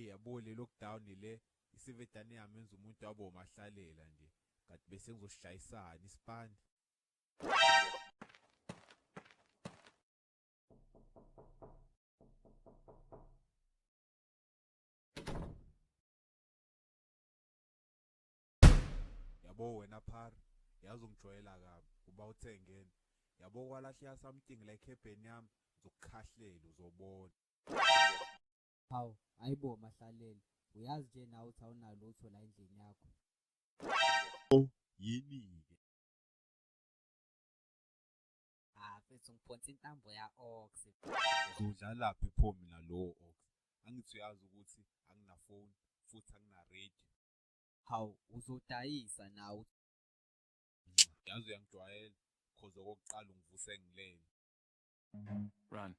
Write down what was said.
yabo le lockdown le isivedane yamenza umuntu wabo mahlalela nje kanti bese ngizoshayisana isipande. Yabo wena phari yazi ungijwayela kabi uba uthengene yabo kwalahle something like ebheni yami uzokukhahlela uzobona. Hawu ayibo mahlalele uyazi nje nawe uthi awunalutho la endlini yakho. Yini-ke? Mfethu ngiphonsa intambo ya-ox. Uzodlalaphi pho mina lowo ox? Angithi uyazi ukuthi anginafoni futhi angina-radio. Hawu uzodayisa nawe. Yazi uyangijwayela cause okokuqala ungivuse ngilele. Run.